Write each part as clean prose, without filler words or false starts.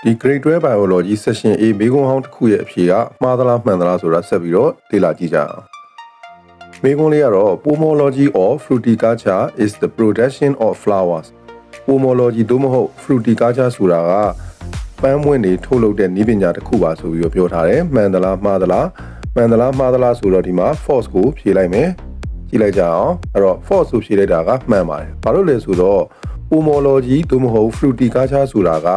ဒီ grade 12 biology section A မေးခွန်းဟောင်းတစ်ခုရဲ့အဖြေကမှားသလားမှန်သလားဆိုတာဆက်ပြီးတော့လေ့လာကြည့်ကြအောင်မေးခွန်းလေးကတော့ pomology of fruiticulture is the production of flowers pomology သို့မဟုတ် fruiticulture ဆိုတာကပန်းပွင့်တွေထုတ်လုပ်တဲ့နည်းပညာတစ်ခုပါဆိုပြီးတော့ပြောထားတယ်မှန်သလားမှားသလားမှန်သလားမှားသလားဆိုတော့ဒီမှာ false ကိုဖြေလိုက်မယ်ကြည့်လိုက်ကြအောင်အဲ့တော့ false ကိုဖြေလိုက်တာကမှန်ပါတယ်ဘာလို့လဲဆိုတော့ pomology သို့မဟုတ် fruiticulture ဆိုတာက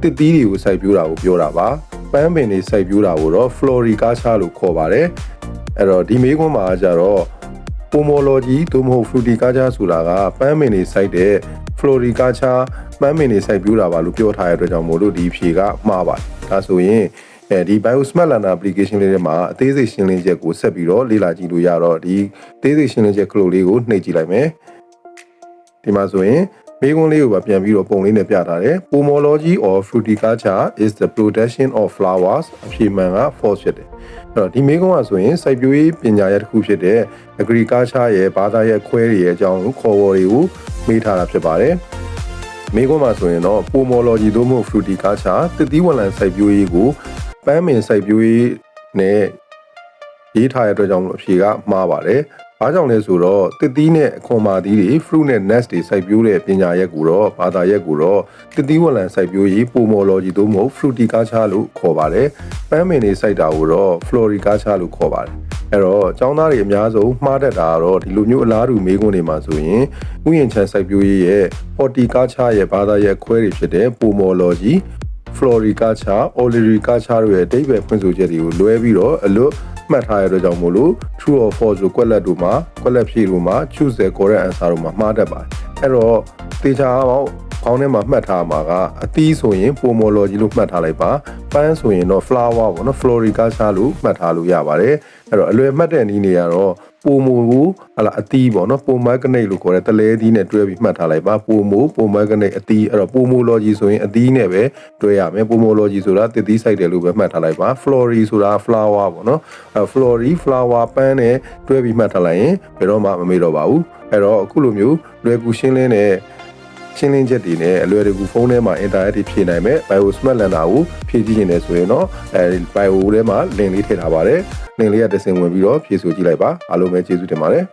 တစ်သီးတွေကိုစိုက်ပျိုးတာကိုပြောတာပါပန်းပင်တွေစိုက်ပျိုးတာကိုတော့ floriculture လို့ခေါ်ပါတယ်အဲ့တော့ဒီမေးခွန်းမှာကျတော့ pomology သို့မဟုတ် fruiticulture ဆိုတာကပန်းပင်တွေစိုက်တဲ့ floriculture ပန်းပင်တွေစိုက်ပျိုးတာပါလို့ပြောထားတဲ့အတွက်ကြောင့်မို့လို့ဒီဖြေကမှားပါတယ်ဒါဆိုရင်ဒီ biosmart learner application လေးထဲမှာအသေးစိတ်ရှင်းလင်းချက်ကိုဆက်ပြီးတော့လေ့လာကြည့်လို့ရတော့ဒီအသေးစိတ်ရှင်းလင်းချက်ကလေးကိုနှိပ်ကြည့်လိုက်မယ်ဒီမှာဆိုရင်မေးခွန်းလေးကိုပါပြန်ပြီးတော့ပုံလေးနဲ့ပြထားတယ် pomology of fruiticulture is the production of flowers အဖြေမှန်က false ဖြစ်တယ်အဲ့တော့ဒီမေးခွန်းကဆိုရင်စိုက်ပျိုးရေးပညာရပ်တစ်ခုဖြစ်တဲ့ agriculture ရဲ့ဘာသာရဲ့ခွဲတွေရဲ့အကြောင်းခေါ်ဝေါ်တွေကိုမေးထားတာဖြစ်ပါတယ်မေးခွန်းမှာဆိုရင်တော့ pomology သို့မဟုတ် fruiticulture တစ်သီးဝလံစိုက်ပျိုးရေးကိုပန်းပင်စိုက်ပျိုးရေးနဲ့ရေးထားတဲ့အတွက်ကြောင့်အဖြေကမှားပါတယ်။ဘာကြောင့်လဲဆိုတော့တစ်သီးနဲ့အခွန်မာသီးတွေ fruit နဲ့ nuts တွေစိုက်ပျိုးတဲ့ပညာရပ်ကိုတော့ဘာသာရပ်ကိုတော့တစ်သီးဝလံစိုက်ပျိုးရေး pomology သို့မဟုတ် fruiticulture လို့ခေါ်ပါတယ်။ပန်းပင်တွေစိုက်တာကိုတော့ floriculture လို့ခေါ်ပါတယ်။အဲ့တော့ကျောင်းသားတွေအများဆုံးမှားတတ်တာကတော့ဒီလိုမျိုးအလားတူမေးခွန်းတွေမှာဆိုရင်ဥယျာဉ်ခြံစိုက်ပျိုးရေးရဲ့ horticulture ရဲ့ဘာသာရပ်ခွဲတွေဖြစ်တဲ့ pomology floriculture, olericulture တို့ရဲ့အဓိပ္ပာယ်ဖွင့်ဆိုချက်တွေကိုလွဲပြီးတော့အလွတ်မှတ်ထားရတဲ့ကြောင့်မို့လို့ true or false ဆိုကွက်လက်တို့မှာကွက်လက်ဖြေတို့မှာ choose the correct answer တို့မှာမှားတတ်ပါတယ်အဲ့တော့တေချာအောင်ခေါင်းထဲမှာမှတ်ထားမှာကအသီးဆိုရင် pomology လို့မှတ်ထားလိုက်ပါပန်းဆိုရင်တော့ flower ပေါ့နော် floriculture လို့မှတ်ထားလို့ရပါတယ်အဲ့တော့အလွယ်မှတ်တဲ့နည်းနေရတော့ပိုမိုကိုဟလာအသီးပေါ့နော်ပိုမိုကနေလို့ခေါ်တဲ့တလဲသီးနဲ့တွဲပြီးမှတ်ထားလိုက်ပါပိုမိုကနေအသီးအဲ့တော့ပိုမို logy ဆိုရင်အသီးနဲ့ပဲတွဲရမယ်ပိုမို logy ဆိုတာတစ်သီးစိုက်တယ်လို့ပဲမှတ်ထားလိုက်ပါ flory ဆိုတာ flower ပေါ့နော်flory flower ပန်းနဲ့တွဲပြီးမှတ်ထားလိုက်ရင်ဘယ်တော့မှမမေ့တော့ပါဘူးအဲ့တော့အခုလိုမျိုးလွယ်ကူရှင်းလင်းတဲ့ရှင်းလင်းချက်တွေနဲ့အလွယ်တကူဖုန်းထဲမှာ interactive ဖြည့်နိုင်မယ် biosmart learner ကိုဖြည့်ကြည့်နေတယ်ဆိုရင်တော့bio ထဲမှာ link လေးထည့်ထားပါတယ်link လေးကတစ်ဆင့်ဝင်ပြီးတော့ဖြည့်ဆိုကြည့်လိုက်ပါအားလုံးပဲကျေးဇူးတင်ပါတယ်